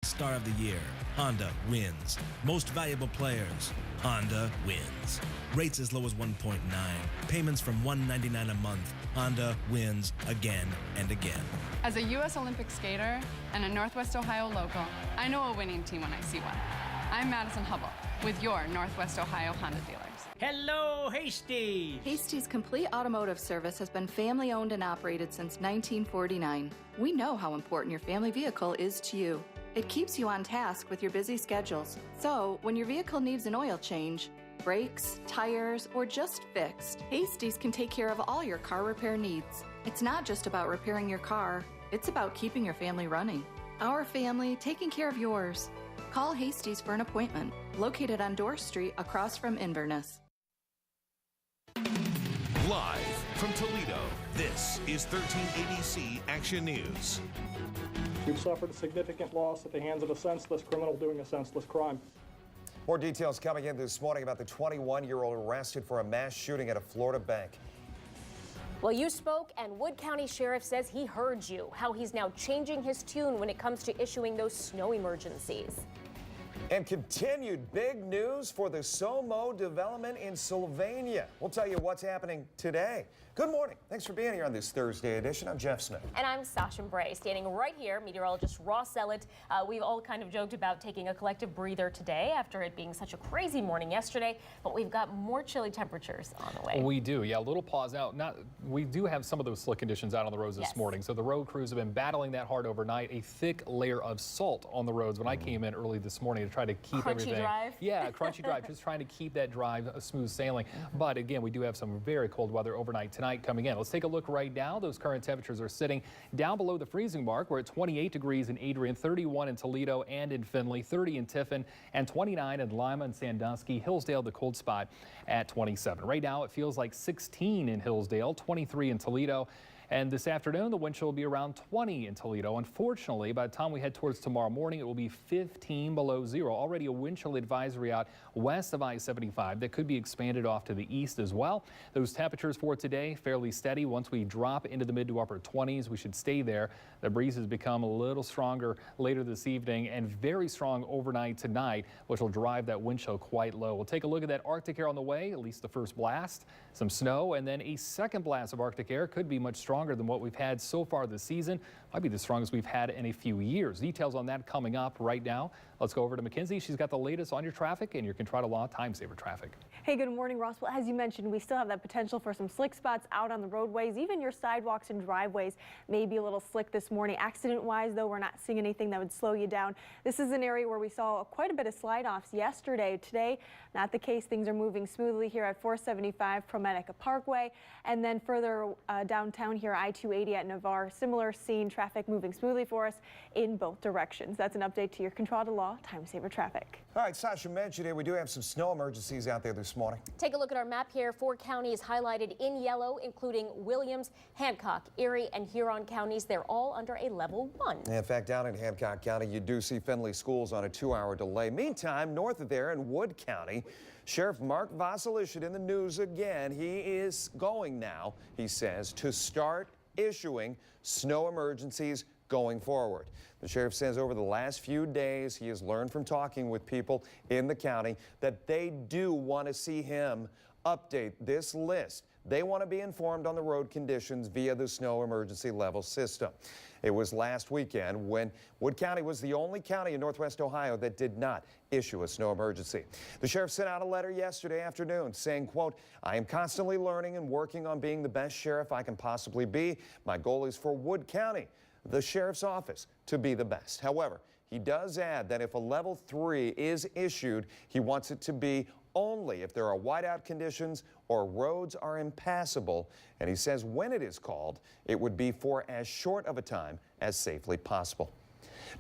Star of the Year, Honda wins. Most Valuable Players, Honda wins. Rates as low as 1.9, payments from $199 a month, Honda wins again and again. As a U.S. Olympic skater and a Northwest Ohio local, I know a winning team when I see one. I'm Madison Hubble with your Northwest Ohio Honda dealers. Hello, Hasties! Hasties Complete Automotive Service has been family owned and operated since 1949. We know how important your family vehicle is to you. It keeps you on task with your busy schedules. So, when your vehicle needs an oil change, brakes, tires, or just fixed, Hasties can take care of all your car repair needs. It's not just about repairing your car, it's about keeping your family running. Our family taking care of yours. Call Hasties for an appointment, located on Dorr Street across from Inverness. Live from Toledo, this is 13 ABC Action News. You've suffered a significant loss at the hands of a senseless criminal doing a senseless crime. More details coming in this morning about the 21-year-old arrested for a mass shooting at a Florida bank. Well, you spoke, and Wood County Sheriff says he heard you, how he's now changing his tune when it comes to issuing those snow emergencies. And continued big news for the SoMo development in Sylvania. We'll tell you what's happening today. Good morning. Thanks for being here on this Thursday edition. I'm Jeff Smith. And I'm Sasha Bray, standing right here, meteorologist Ross Ellett. We've all kind of joked about taking a collective breather today after it being such a crazy morning yesterday, but we've got more chilly temperatures on the way. We do, yeah, a little pause out. We do have some of those slick conditions out on the roads this morning, so the road crews have been battling that hard overnight. A thick layer of salt on the roads when I came in early this morning to try to keep everything. Drive? Yeah, crunchy drive, just trying to keep that drive smooth sailing. But again, we do have some very cold weather overnight tonight coming in. Let's take a look right now. Those current temperatures are sitting down below the freezing mark. We're at 28 degrees in Adrian, 31 in Toledo and in Findlay, 30 in Tiffin, and 29 in Lima and Sandusky. Hillsdale, the cold spot at 27. Right now, it feels like 16 in Hillsdale, 23 in Toledo. And this afternoon, the wind chill will be around 20 in Toledo. Unfortunately, by the time we head towards tomorrow morning, it will be 15 below zero. Already a wind chill advisory out west of I-75 that could be expanded off to the east as well. Those temperatures for today, fairly steady. Once we drop into the mid to upper 20s, we should stay there. The breezes become a little stronger later this evening and very strong overnight tonight, which will drive that wind chill quite low. We'll take a look at that Arctic air on the way, at least the first blast, some snow, and then a second blast of Arctic air could be much stronger than what we've had so far this season. Might be the strongest we've had in a few years. Details on that coming up right now. Let's go over to Mackenzie. She's got the latest on your traffic and your Contrada Law Time Saver traffic. Hey, good morning, Ross. Well, as you mentioned, we still have that potential for some slick spots out on the roadways. Even your sidewalks and driveways may be a little slick this morning. Accident-wise, though, we're not seeing anything that would slow you down. This is an area where we saw quite a bit of slide-offs yesterday. Today, not the case. Things are moving smoothly here at 475 ProMedica Parkway. And then further downtown here, I-280 at Navarre. Similar scene, traffic moving smoothly for us in both directions. That's an update to your Contrada Law Time Saver traffic. All right, Sasha mentioned it. We do have some snow emergencies out there this morning. Take a look at our map here. 4 counties highlighted in yellow, including Williams, Hancock, Erie, and Huron counties. They're all under a level 1. In fact, down in Hancock County, you do see Findlay schools on a 2-hour delay. Meantime, north of there in Wood County, Sheriff Mark Vasil issued in the news again. He is going now, he says, to start issuing snow emergencies going forward. The sheriff says over the last few days he has learned from talking with people in the county that they do want to see him update this list. They want to be informed on the road conditions via the snow emergency level system. It was last weekend when Wood County was the only county in Northwest Ohio that did not issue a snow emergency. The sheriff sent out a letter yesterday afternoon saying, quote, "I am constantly learning and working on being the best sheriff I can possibly be. My goal is for Wood County, the sheriff's office, to be the best." However, he does add that if a level 3 is issued, he wants it to be only if there are whiteout conditions or roads are impassable. And he says when it is called, it would be for as short of a time as safely possible.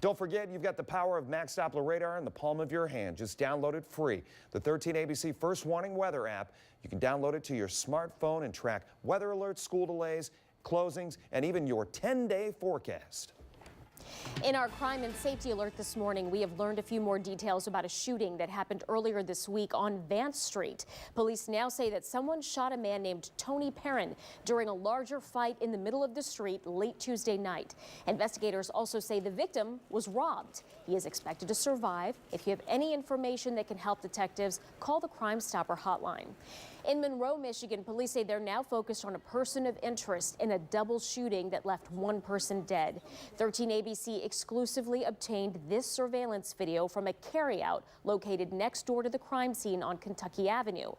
Don't forget, you've got the power of Max Doppler radar in the palm of your hand. Just download it free. The 13 ABC First Warning Weather app. You can download it to your smartphone and track weather alerts, school delays, closings, and even your 10-day forecast. In our crime and safety alert this morning, we have learned a few more details about a shooting that happened earlier this week on Vance Street. Police now say that someone shot a man named Tony Perrin during a larger fight in the middle of the street late Tuesday night. Investigators also say the victim was robbed. He is expected to survive. If you have any information that can help detectives, call the Crime Stopper hotline. In Monroe, Michigan, police say they're now focused on a person of interest in a double shooting that left one person dead. 13 ABC exclusively obtained this surveillance video from a carryout located next door to the crime scene on Kentucky Avenue.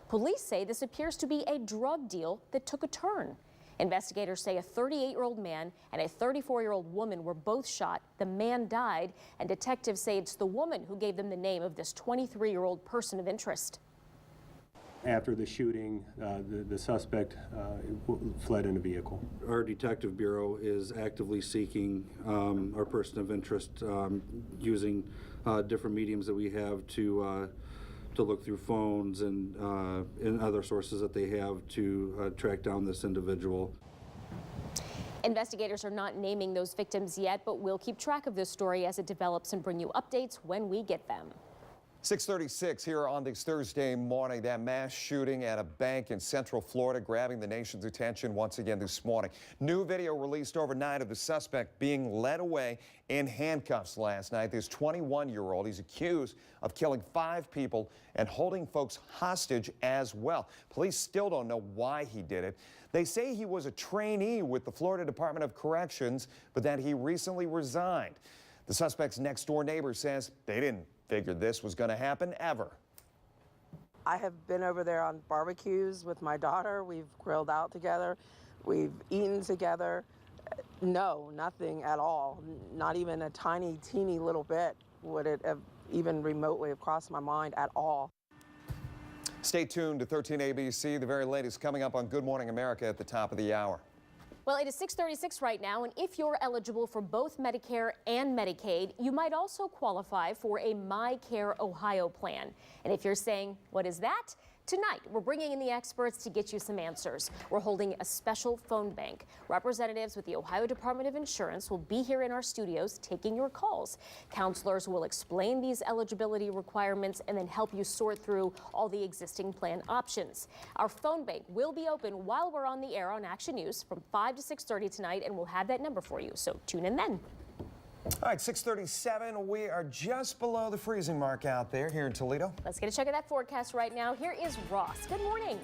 Police say this appears to be a drug deal that took a turn. Investigators say a 38-year-old man and a 34-year-old woman were both shot. The man died, and detectives say it's the woman who gave them the name of this 23-year-old person of interest. After the shooting, the suspect fled in a vehicle. Our detective bureau is actively seeking our person of interest using different mediums that we have to look through phones and other sources that they have to track down this individual. Investigators are not naming those victims yet, but we'll keep track of this story as it develops and bring you updates when we get them. 6:36 here on this Thursday morning. That mass shooting at a bank in Central Florida grabbing the nation's attention once again this morning. New video released overnight of the suspect being led away in handcuffs last night. This 21-year-old, he's accused of killing 5 people and holding folks hostage as well. Police still don't know why he did it. They say he was a trainee with the Florida Department of Corrections, but that he recently resigned. The suspect's next-door neighbor says they didn't figure this was going to happen ever. I have been over there on barbecues with my daughter. We've grilled out together. We've eaten together. No, nothing at all. Not even a tiny, teeny little bit would it have even remotely have crossed my mind at all. Stay tuned to 13 ABC. The very latest coming up on Good Morning America at the top of the hour. Well, it is 6:36 right now, and if you're eligible for both Medicare and Medicaid, you might also qualify for a MyCare Ohio plan. And if you're saying, what is that? Tonight, we're bringing in the experts to get you some answers. We're holding a special phone bank. Representatives with the Ohio Department of Insurance will be here in our studios taking your calls. Counselors will explain these eligibility requirements and then help you sort through all the existing plan options. Our phone bank will be open while we're on the air on Action News from 5 to 6:30 tonight, and we'll have that number for you, so tune in then. All right, 6:37. We are just below the freezing mark out there here in Toledo. Let's get a check of that forecast right now. Here is Ross. Good morning.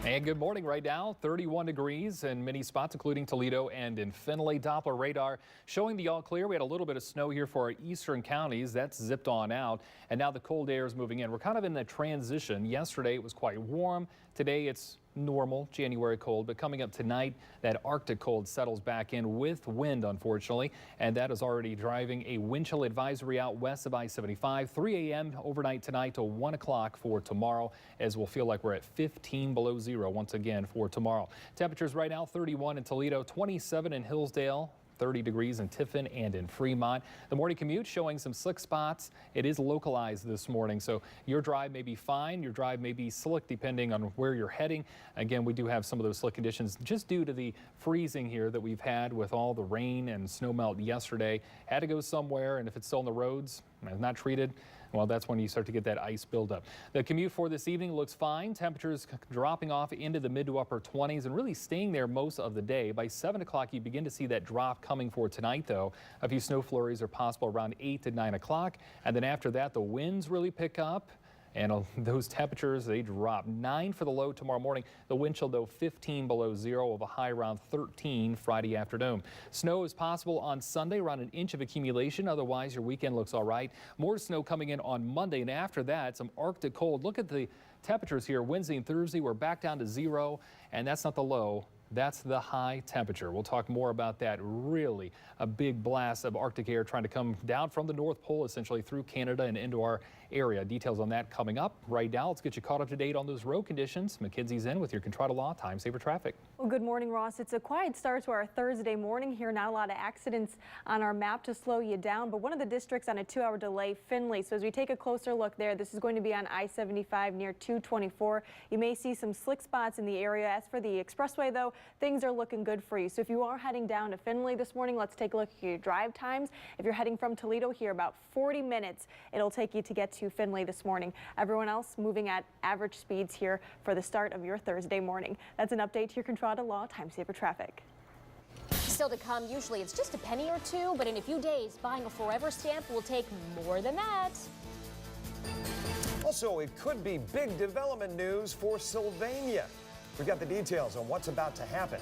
And good morning. Right now, 31 degrees in many spots, including Toledo and in Findlay. Doppler radar showing the all clear. We had a little bit of snow here for our eastern counties. That's zipped on out. And now the cold air is moving in. We're kind of in the transition. Yesterday, it was quite warm. Today, it's normal January cold, but coming up tonight, that Arctic cold settles back in with wind, unfortunately, and that is already driving a wind chill advisory out west of I-75, 3 a.m. overnight tonight to 1 o'clock for tomorrow, as we'll feel like we're at 15 below zero once again for tomorrow. Temperatures right now, 31 in Toledo, 27 in Hillsdale, 30 degrees in Tiffin and in Fremont. The morning commute showing some slick spots. It is localized this morning, so your drive may be fine. Your drive may be slick depending on where you're heading. Again, we do have some of those slick conditions just due to the freezing here that we've had with all the rain and snow melt yesterday. Had to go somewhere, and if it's still on the roads and not treated, well, that's when you start to get that ice buildup. The commute for this evening looks fine. Temperatures dropping off into the mid to upper 20s and really staying there most of the day. By 7 o'clock, you begin to see that drop coming for tonight, though. A few snow flurries are possible around 8 to 9 o'clock. And then after that, the winds really pick up. And those temperatures, they drop. 9 for the low tomorrow morning. The wind chill, though, 15 below zero, with a high around 13 Friday afternoon. Snow is possible on Sunday, around an inch of accumulation. Otherwise, your weekend looks all right. More snow coming in on Monday, and after that, some Arctic cold. Look at the temperatures here. Wednesday and Thursday, we're back down to zero, and that's not the low. That's the high temperature. We'll talk more about that. Really a big blast of Arctic air trying to come down from the North Pole, essentially through Canada and into our area. Details on that coming up. Right now, let's get you caught up to date on those road conditions. McKenzie's in with your Contrada Law Time Saver Traffic. Well, good morning, Ross. It's a quiet start to our Thursday morning here. Not a lot of accidents on our map to slow you down, but one of the districts on a 2-hour delay, Findlay. So as we take a closer look there, this is going to be on I-75 near 224. You may see some slick spots in the area. As for the expressway, though, things are looking good for you. So if you are heading down to Findlay this morning, let's take a look at your drive times. If you're heading from Toledo here, about 40 minutes it'll take you to get to Findlay this morning. Everyone else moving at average speeds here for the start of your Thursday morning. That's an update to your Contrada Law Time Saver traffic. Still to come, usually it's just a penny or two, but in a few days, buying a Forever stamp will take more than that. Also, it could be big development news for Sylvania. We've got the details on what's about to happen.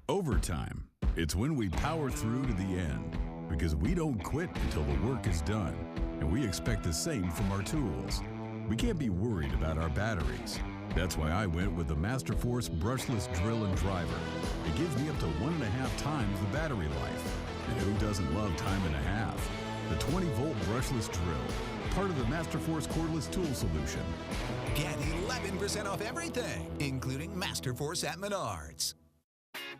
Overtime. It's when we power through to the end, because we don't quit until the work is done, and we expect the same from our tools. We can't be worried about our batteries. That's why I went with the Masterforce brushless drill and driver. It gives me up to 1.5 times the battery life. And who doesn't love time and a half? The 20-volt brushless drill, part of the Masterforce cordless tool solution. Get 11% off everything, including Masterforce at Menards.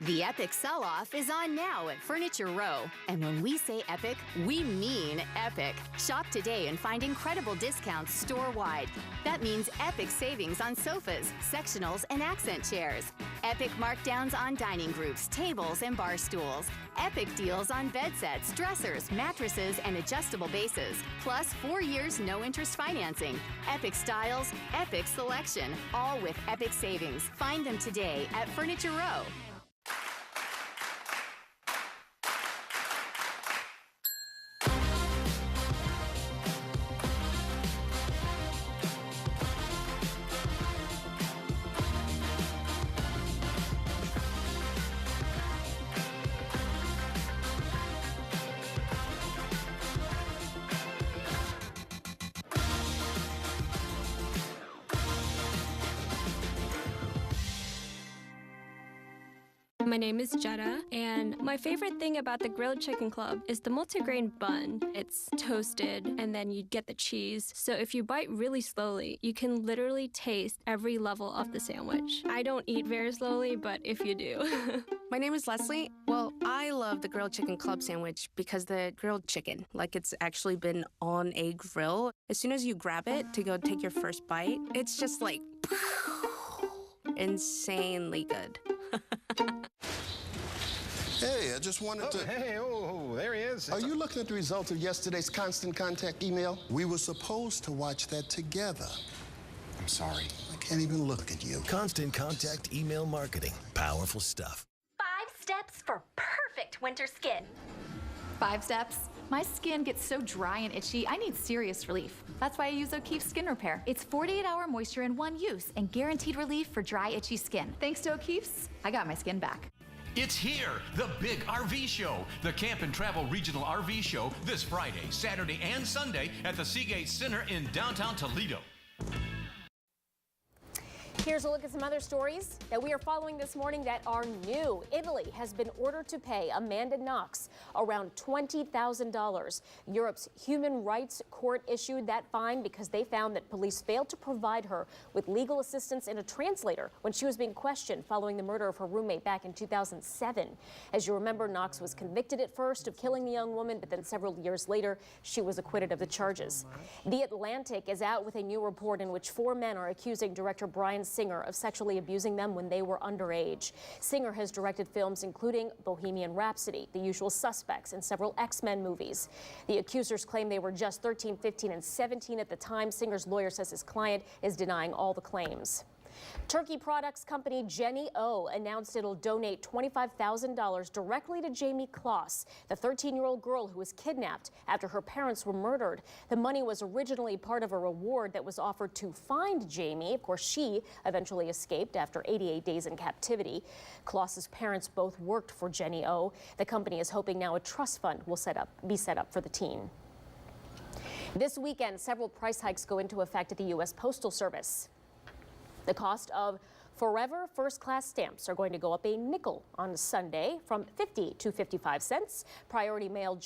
The Epic Sell-Off is on now at Furniture Row. And when we say epic, we mean epic. Shop today and find incredible discounts store-wide. That means epic savings on sofas, sectionals, and accent chairs. Epic markdowns on dining groups, tables, and bar stools. Epic deals on bed sets, dressers, mattresses, and adjustable bases. Plus 4 years no-interest financing. Epic styles, epic selection, all with epic savings. Find them today at Furniture Row. My name is Jetta, and my favorite thing about the Grilled Chicken Club is the multigrain bun. It's toasted, and then you get the cheese. So if you bite really slowly, you can literally taste every level of the sandwich. I don't eat very slowly, but if you do. My name is Leslie. Well, I love the Grilled Chicken Club sandwich because the grilled chicken, like it's actually been on a grill. As soon as you grab it to go take your first bite, it's just like insanely good. Hey, I just wanted to... Hey, there he is. Are you looking at the result of yesterday's Constant Contact email? We were supposed to watch that together. I'm sorry. I can't even look at you. Constant Contact email marketing. Powerful stuff. 5 steps for perfect winter skin. 5 steps? My skin gets so dry and itchy, I need serious relief. That's why I use O'Keefe's Skin Repair. It's 48-hour moisture in one use and guaranteed relief for dry, itchy skin. Thanks to O'Keefe's, I got my skin back. It's here, the big RV show. The Camp and Travel Regional RV Show this Friday, Saturday, and Sunday at the Seagate Center in downtown Toledo. Here's a look at some other stories that we are following this morning that are new. Italy has been ordered to pay Amanda Knox around $20,000. Europe's Human Rights Court issued that fine because they found that police failed to provide her with legal assistance and a translator when she was being questioned following the murder of her roommate back in 2007. As you remember, Knox was convicted at first of killing the young woman, but then several years later, she was acquitted of the charges. The Atlantic is out with a new report in which 4 men are accusing director Bryan Singer of sexually abusing them when they were underage. Singer has directed films including Bohemian Rhapsody, The Usual Suspects, and several X-Men movies. The accusers claim they were just 13, 15, and 17 at the time. Singer's lawyer says his client is denying all the claims. Turkey products company Jenny O announced it'll donate $25,000 directly to Jamie Kloss, the 13-year-old girl who was kidnapped after her parents were murdered. The money was originally part of a reward that was offered to find Jamie. Of course, she eventually escaped after 88 days in captivity. Kloss's parents both worked for Jenny O. The company is hoping now a trust fund will be set up for the teen. This weekend, several price hikes go into effect at the U.S. Postal Service. The cost of Forever first-class stamps are going to go up a nickel on Sunday from 50 to 55 cents. Priority mail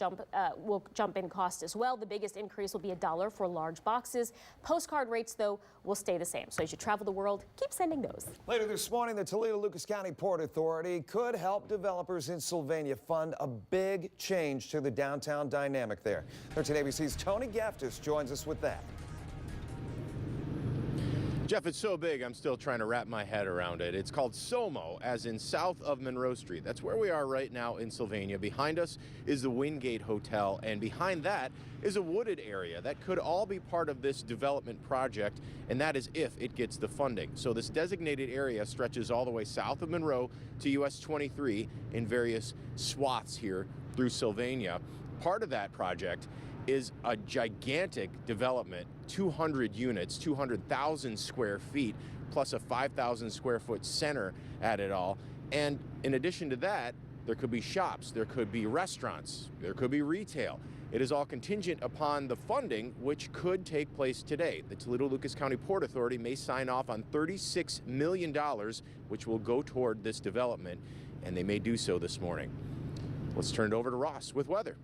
will jump in cost as well. The biggest increase will be $1 for large boxes. Postcard rates, though, will stay the same. So as you travel the world, keep sending those. Later this morning, the Toledo-Lucas County Port Authority could help developers in Sylvania fund a big change to the downtown dynamic there. 13 ABC's Tony Gaftis joins us with that. Jeff, it's so big, I'm still trying to wrap my head around it. It's called SoMo, as in south of Monroe Street. That's where we are right now in Sylvania. Behind us is the Wingate Hotel, and behind that is a wooded area. That could all be part of this development project, and that is if it gets the funding. So this designated area stretches all the way south of Monroe to US 23 in various swaths here through Sylvania. Part of that project is a gigantic development, 200 units, 200,000 square feet, plus a 5,000 square foot center at it all. And in addition to that, there could be shops, there could be restaurants, there could be retail. It is all contingent upon the funding, which could take place today. The Toledo-Lucas County Port Authority may sign off on $36 million, which will go toward this development, and they may do so this morning. Let's turn it over to Ross with weather.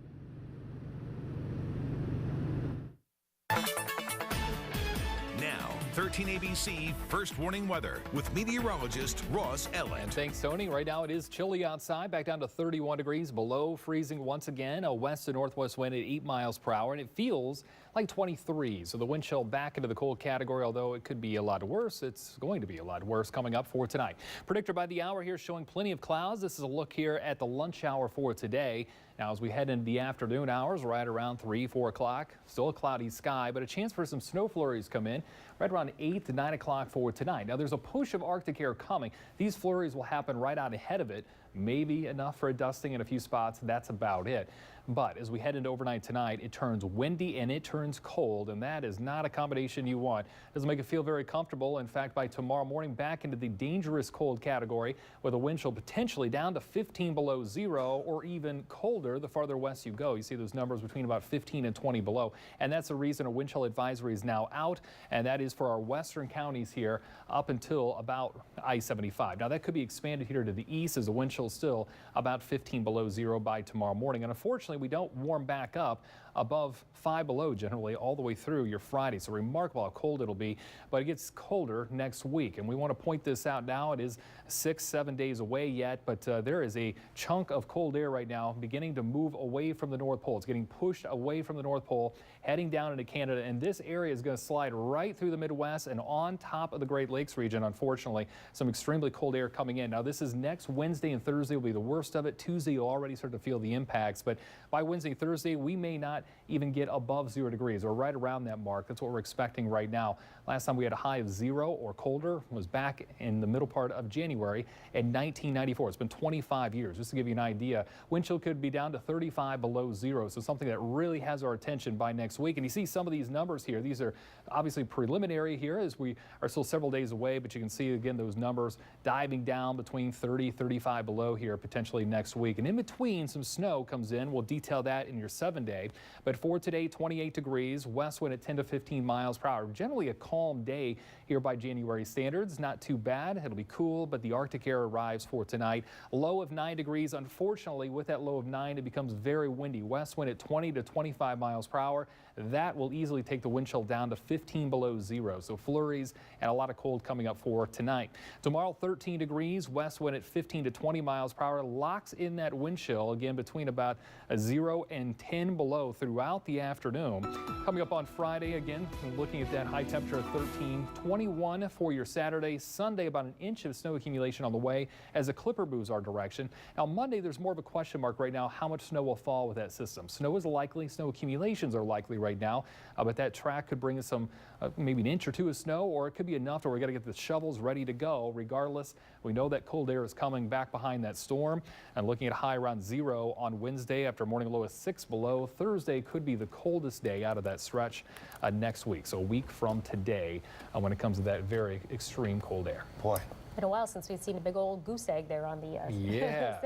Now, 13 ABC First Warning Weather with meteorologist Ross Ellett. And thanks, Tony. Right now it is chilly outside, back down to 31 degrees, below freezing once again. A west to northwest wind at 8 miles per hour, and it feels like 23. So the wind chill back into the cold category, although it could be a lot worse. It's going to be a lot worse coming up for tonight. Predictor by the hour here showing plenty of clouds. This is a look here at the lunch hour for today. Now, as we head into the afternoon hours, right around 3, 4 o'clock, still a cloudy sky, but a chance for some snow flurries come in right around 8 to 9 o'clock for tonight. Now, there's a push of Arctic air coming. These flurries will happen right out ahead of it. Maybe enough for a dusting in a few spots. That's about it. But as we head into overnight tonight, it turns windy and it turns cold, and that is not a combination you want. Doesn't make it feel very comfortable. In fact, by tomorrow morning, back into the dangerous cold category, with a wind chill potentially down to 15 below zero or even colder the farther west you go. You see those numbers between about 15 and 20 below, and that's the reason a wind chill advisory is now out, and that is for our western counties here up until about I-75. Now, that could be expanded here to the east as the wind chill is still about 15 below zero by tomorrow morning, and unfortunately, we don't warm back up above 5 below generally all the way through your Friday. So remarkable how cold it'll be, but it gets colder next week. And we want to point this out now. It is 6-7 days away yet, but there is a chunk of cold air right now beginning to move away from the North Pole. It's getting pushed away from the North Pole, heading down into Canada, and this area is going to slide right through the Midwest and on top of the Great Lakes region. Unfortunately, some extremely cold air coming in. Now, this is next Wednesday and Thursday will be the worst of it. Tuesday, you'll already start to feel the impacts, but by Wednesday, Thursday, we may not even get above 0 degrees or right around that mark. That's what we're expecting right now. Last time we had a high of 0 or colder was back in the middle part of January in 1994. It's been 25 years. Just to give you an idea, wind chill could be down to 35 below 0. So something that really has our attention by next week. And you see some of these numbers here. These are obviously preliminary here as we are still several days away, but you can see again those numbers diving down between 30, 35 below here potentially next week. And in between, some snow comes in. We'll detail that in your 7-day. But for today, 28 degrees, west wind at 10 to 15 miles per hour. Generally a calm day here by January standards. Not too bad. It'll be cool, but the Arctic air arrives for tonight. Low of 9 degrees. Unfortunately, with that low of 9, it becomes very windy. West wind at 20 to 25 miles per hour. That will easily take the wind chill down to 15 below 0. So flurries and a lot of cold coming up for tonight. Tomorrow, 13 degrees, west wind at 15 to 20 miles per hour. Locks in that wind chill again between about 0 and 10 below throughout the afternoon. Coming up on Friday, again, looking at that high temperature of 13, 21 for your Saturday. Sunday, about an inch of snow accumulation on the way as a clipper moves our direction. Now, Monday, there's more of a question mark right now how much snow will fall with that system. Snow is likely, snow accumulations are likely right now, but that track could bring us some maybe an inch or 2 of snow, or it could be enough where we got to get the shovels ready to go. Regardless, we know that cold air is coming back behind that storm, and looking at high around 0 on Wednesday after a morning low of 6 below. Thursday could be the coldest day out of that stretch next week, so a week from today when it comes to that very extreme cold air. Boy. Been a while since we've seen a big old goose egg there on the yeah,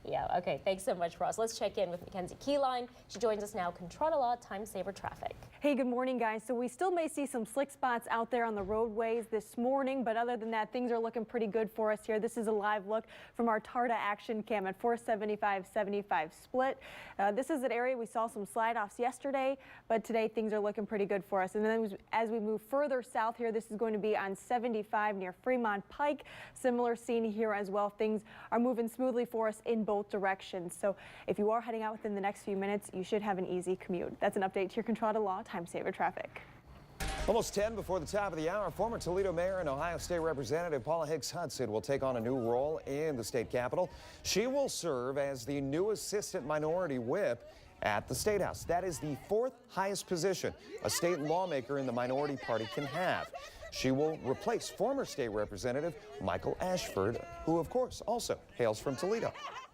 yeah, okay, thanks so much, Ross. Let's check in with Mackenzie Keyline. She joins us now. Control Law Time Saver Traffic. Hey, good morning, guys. So we still may see some slick spots out there on the roadways this morning, but other than that, things are looking pretty good for us here. This is a live look from our TARDA action cam at 475-75 split. This is an area we saw some slide-offs yesterday, but today things are looking pretty good for us. And then as we move further south here, this is going to be on 75 near Fremont Pike. Similar scene here as well. Things are moving smoothly for us in both directions. So if you are heading out within the next few minutes, you should have an easy commute. That's an update to your Control Law Time Saver Traffic. Almost 10 before the top of the hour, former Toledo Mayor and Ohio State Representative Paula Hicks Hudson will take on a new role in the state capitol. She will serve as the new assistant minority whip at the State House. That is the 4th highest position a state lawmaker in the minority party can have. She will replace former state representative Michael Ashford, who of course also hails from Toledo.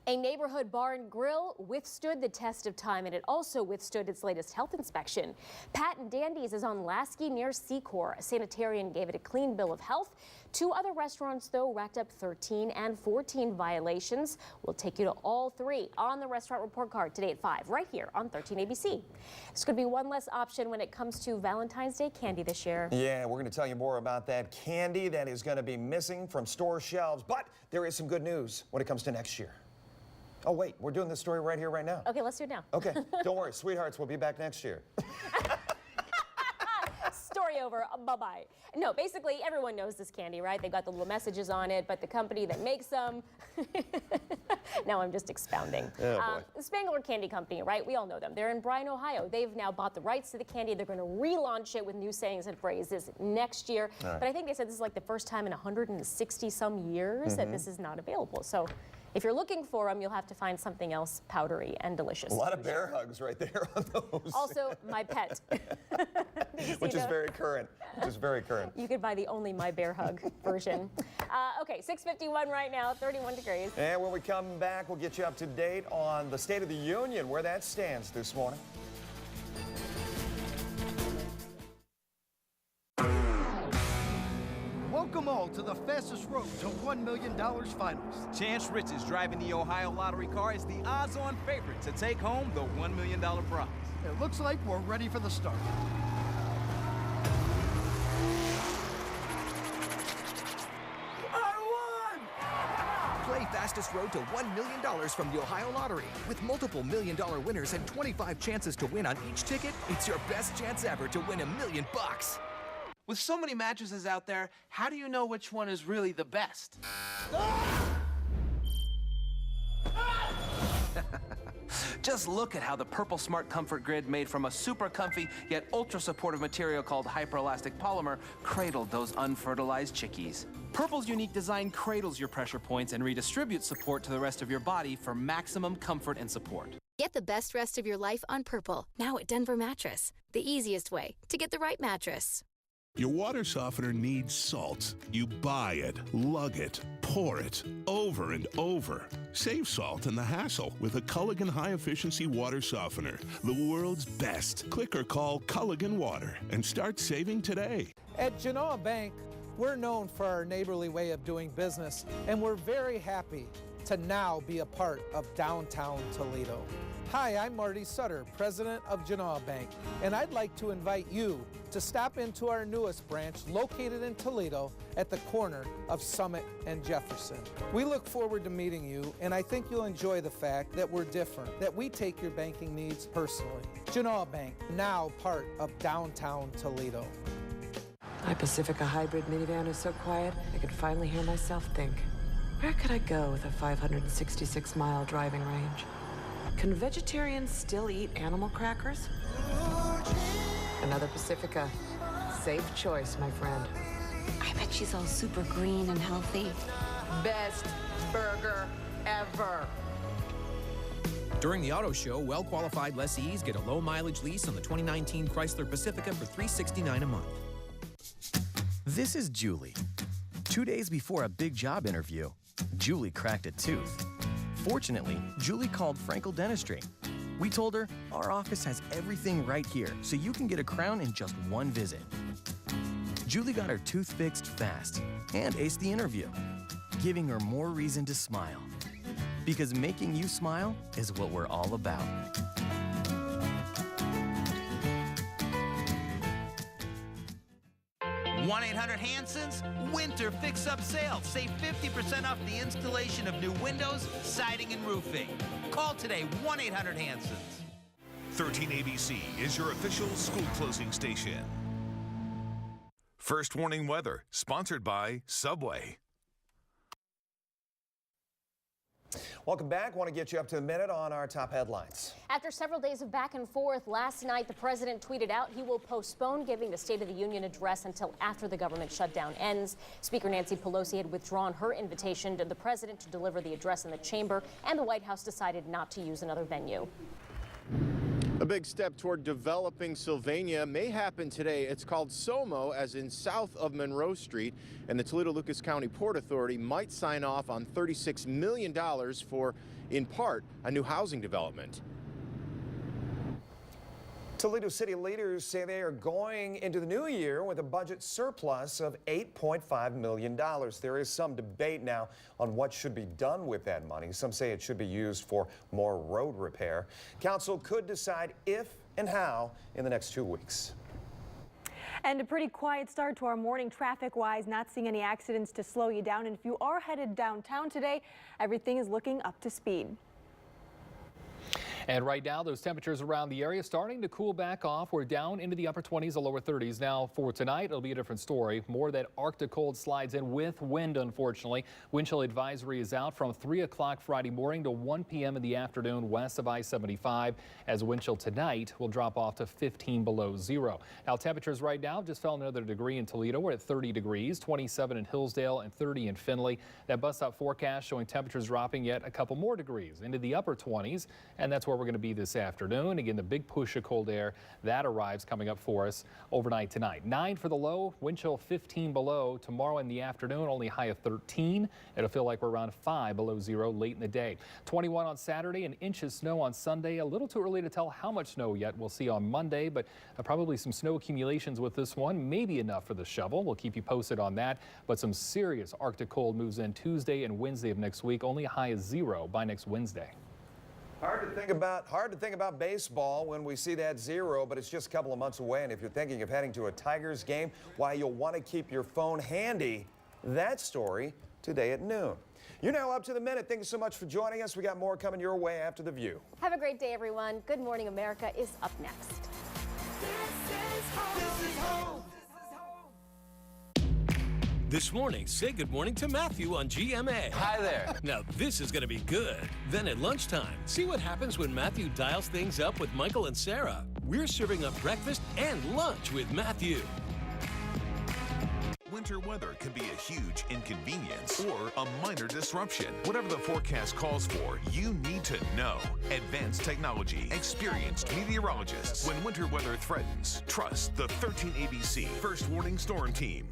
A neighborhood bar and grill withstood the test of time, and it also withstood its latest health inspection. Pat and Dandy's is on Lasky near Secor. A sanitarian gave it a clean bill of health. 2 other restaurants, though, racked up 13 and 14 violations. We'll take you to all 3 on the restaurant report card today at 5, right here on 13 ABC. This could be one less option when it comes to Valentine's Day candy this year. Yeah, we're going to tell you more about that candy that is going to be missing from store shelves. But there is some good news when it comes to next year. Oh, wait, we're doing this story right here, right now. Okay, let's do it now. Okay, don't worry, sweethearts, we'll be back next year. Story over, bye-bye. No, basically, everyone knows this candy, right? They've got the little messages on it, but the company that makes them, now I'm just expounding. Oh, boy. The Spangler Candy Company, right? We all know them. They're in Bryan, Ohio. They've now bought the rights to the candy. They're going to relaunch it with new sayings and phrases next year. Right. But I think they said this is like the first time in 160-some years that this is not available. So if you're looking for them, you'll have to find something else powdery and delicious. A lot of bear hugs right there on those. Also, my pet. Which is very current. Which is very current. You could buy the Only My Bear Hug version. Okay, 6:51 right now, 31 degrees. And when we come back, we'll get you up to date on the State of the Union, where that stands this morning. Welcome all to the fastest road to $1 million finals. Chance Riches, driving the Ohio Lottery car, is the odds-on favorite to take home the $1 million prize. It looks like we're ready for the start. Play Fastest Road to $1 million from the Ohio Lottery. With multiple $1 million winners and 25 chances to win on each ticket, it's your best chance ever to win $1 million. With so many mattresses out there, how do you know which one is really the best? Just look at how the Purple Smart Comfort Grid, made from a super comfy yet ultra supportive material called hyperelastic polymer, cradled those unfertilized chickies. Purple's unique design cradles your pressure points and redistributes support to the rest of your body for maximum comfort and support. Get the best rest of your life on Purple, now at Denver Mattress. The easiest way to get the right mattress. Your water softener needs salt. You buy it, lug it, pour it, over and over. Save salt and the hassle with a Culligan high-efficiency water softener, the world's best. Click or call Culligan Water and start saving today. At Genoa Bank, we're known for our neighborly way of doing business, and we're very happy to now be a part of downtown Toledo. Hi, I'm Marty Sutter, president of Genoa Bank, and I'd like to invite you to stop into our newest branch located in Toledo at the corner of Summit and Jefferson. We look forward to meeting you, and I think you'll enjoy the fact that we're different, that we take your banking needs personally. Genoa Bank, now part of downtown Toledo. My Pacifica hybrid minivan is so quiet, I could finally hear myself think. Where could I go with a 566-mile driving range? Can vegetarians still eat animal crackers? Another Pacifica. Safe choice, my friend. I bet she's all super green and healthy. Best burger ever. During the auto show, well-qualified lessees get a low-mileage lease on the 2019 Chrysler Pacifica for $369 a month. This is Julie. 2 days before a big job interview, Julie cracked a tooth. Fortunately, Julie called Frankel Dentistry. We told her our office has everything right here, so you can get a crown in just one visit. Julie got her tooth fixed fast and aced the interview, giving her more reason to smile. Because making you smile is what we're all about. Hanson's Winter Fix-Up Sale. Save 50% off the installation of new windows, siding, and roofing. Call today, 1-800-HANSON's. 13 ABC is your official school closing station. First Warning Weather, sponsored by Subway. Welcome back. Want to get you up to the minute on our top headlines. After several days of back and forth, last night the president tweeted out he will postpone giving the State of the Union address until after the government shutdown ends. Speaker Nancy Pelosi had withdrawn her invitation to the president to deliver the address in the chamber, and the White House decided not to use another venue. A big step toward developing Sylvania may happen today. It's called SOMO, as in south of Monroe Street, and the Toledo-Lucas County Port Authority might sign off on $36 million for, in part, a new housing development. Toledo City leaders say they are going into the new year with a budget surplus of $8.5 million. There is some debate now on what should be done with that money. Some say it should be used for more road repair. Council could decide if and how in the next 2 weeks. And a pretty quiet start to our morning traffic-wise, not seeing any accidents to slow you down. And if you are headed downtown today, everything is looking up to speed. And right now, those temperatures around the area starting to cool back off. We're down into the upper 20s, the lower 30s. Now, for tonight, it'll be a different story. More of that Arctic cold slides in with wind, unfortunately. Wind chill advisory is out from 3 o'clock Friday morning to 1 p.m. in the afternoon west of I-75, as wind chill tonight will drop off to 15 below zero. Now, temperatures right now just fell another degree in Toledo. We're at 30 degrees, 27 in Hillsdale, and 30 in Findlay. That bus stop forecast showing temperatures dropping yet a couple more degrees into the upper 20s, and that's where we're going to be this afternoon. Again, the big push of cold air that arrives coming up for us overnight tonight. 9 for the low, wind chill 15 below. Tomorrow in the afternoon, only high of 13. It'll feel like we're around 5 below zero late in the day. 21 on Saturday, an inch of snow on Sunday. A little too early to tell how much snow yet. We'll see on Monday, but probably some snow accumulations with this one. Maybe enough for the shovel. We'll keep you posted on that. But some serious Arctic cold moves in Tuesday and Wednesday of next week. Only a high of 0 by next Wednesday. Hard to think about baseball when we see that 0, but it's just a couple of months away. And if you're thinking of heading to a Tigers game, why, you'll want to keep your phone handy. That story today at noon. You're now up to the minute. Thank you so much for joining us. We got more coming your way after the View. Have a great day, everyone. Good Morning America is up next. This morning, say good morning to Matthew on GMA. Hi there. Now, this is going to be good. Then at lunchtime, see what happens when Matthew dials things up with Michael and Sarah. We're serving up breakfast and lunch with Matthew. Winter weather can be a huge inconvenience or a minor disruption. Whatever the forecast calls for, you need to know. Advanced technology, experienced meteorologists. When winter weather threatens, trust the 13 ABC First Warning Storm Team.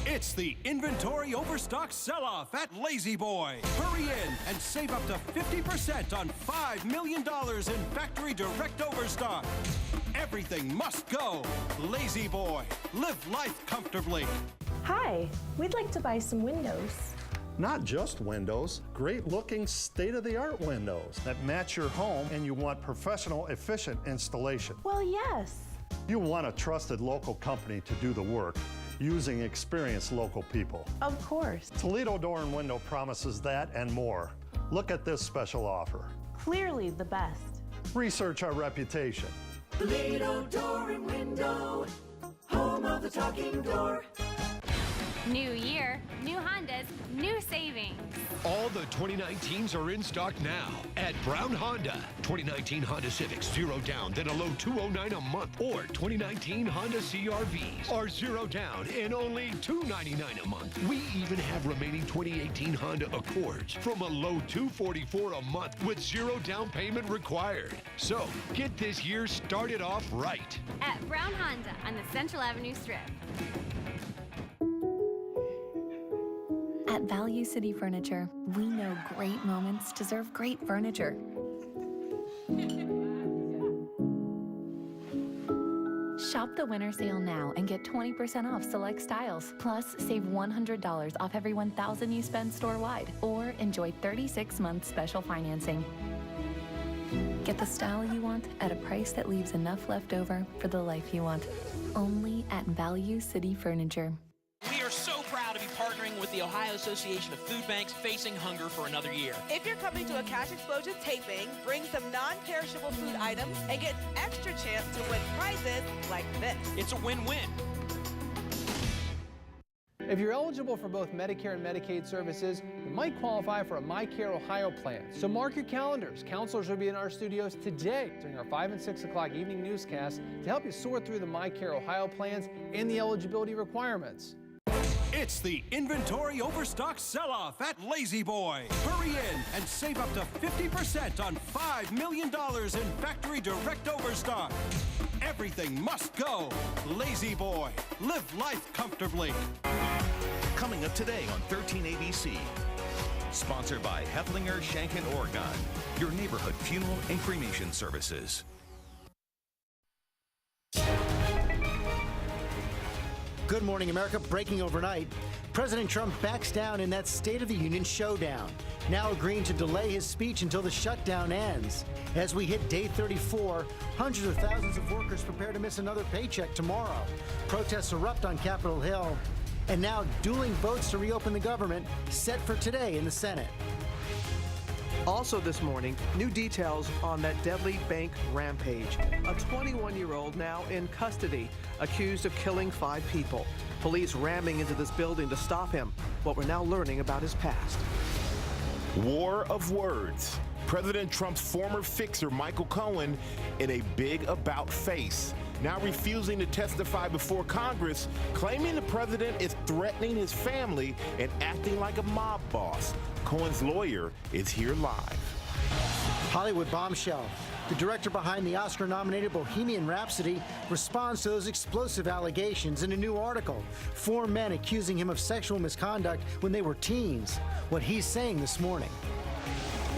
It's the inventory overstock sell-off at Lazy Boy. Hurry in and save up to 50% on $5 million in factory direct overstock. Everything must go. Lazy Boy. Live life comfortably. Hi, we'd like to buy some windows. Not just windows, great-looking, state-of-the-art windows that match your home, and you want professional, efficient installation. Well, yes. You want a trusted local company to do the work, using experienced local people. Of course. Toledo Door and Window promises that and more. Look at this special offer. Clearly the best. Research our reputation. Toledo Door and Window, home of the talking door. New year, new Hondas, new savings. All the 2019s are in stock now at Brown Honda. 2019 Honda Civics, 0 down, then a low $209 a month. Or 2019 Honda CR-Vs are 0 down and only $299 a month. We even have remaining 2018 Honda Accords from a low $244 a month with 0 down payment required. So get this year started off right. At Brown Honda on the Central Avenue Strip. At Value City Furniture, we know great moments deserve great furniture. Shop the winter sale now and get 20% off select styles. Plus, save $100 off every $1,000 you spend store-wide. Or enjoy 36-month special financing. Get the style you want at a price that leaves enough left over for the life you want. Only at Value City Furniture. We are so proud to be partnering with the Ohio Association of Food Banks Facing Hunger for another year. If you're coming to a Cash Explosion taping, bring some non-perishable food items and get an extra chance to win prizes like this. It's a win-win. If you're eligible for both Medicare and Medicaid services, you might qualify for a MyCare Ohio plan. So mark your calendars. Counselors will be in our studios today during our 5 and 6 o'clock evening newscast to help you sort through the MyCare Ohio plans and the eligibility requirements. It's the inventory overstock sell-off at Lazy Boy. Hurry in and save up to 50% on $5 million in factory direct overstock. Everything must go. Lazy Boy. Live life comfortably. Coming up today on 13 ABC. Sponsored by Heflinger, Shank & Oregon, your neighborhood funeral and cremation services. Good morning, America. Breaking overnight, President Trump backs down in that State of the Union showdown, now agreeing to delay his speech until the shutdown ends. As we hit day 34, hundreds of thousands of workers prepare to miss another paycheck tomorrow. Protests erupt on Capitol Hill, and now dueling votes to reopen the government set for today in the Senate. Also this morning, new details on that deadly bank rampage. A 21-year-old now in custody, accused of killing 5 people. Police ramming into this building to stop him. What we're now learning about his past. War of words. President Trump's former fixer, Michael Cohen, in a big about face, now refusing to testify before Congress, claiming the president is threatening his family and acting like a mob boss. Cohen's lawyer is here live. Hollywood bombshell. The director behind the Oscar-nominated Bohemian Rhapsody responds to those explosive allegations in a new article. 4 men accusing him of sexual misconduct when they were teens. What he's saying this morning.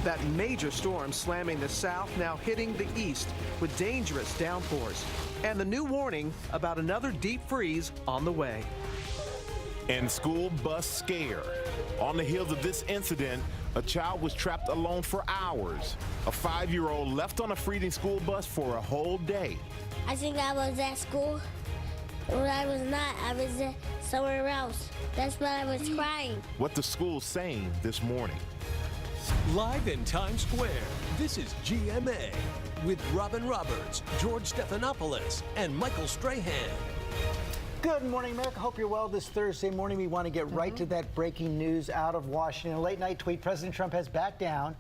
That major storm slamming the south, now hitting the east with dangerous downpours. And the new warning about another deep freeze on the way. And school bus scare. On the heels of this incident, a child was trapped alone for hours. A 5-year-old left on a freezing school bus for a whole day. I think I was at school. When I was not, I was somewhere else. That's why I was crying. What the school's saying this morning. Live in Times Square, this is GMA with Robin Roberts, George Stephanopoulos, and Michael Strahan. Good morning, America. Hope you're well this Thursday morning. We want to get right to that breaking news out of Washington. A late night tweet, President Trump has backed down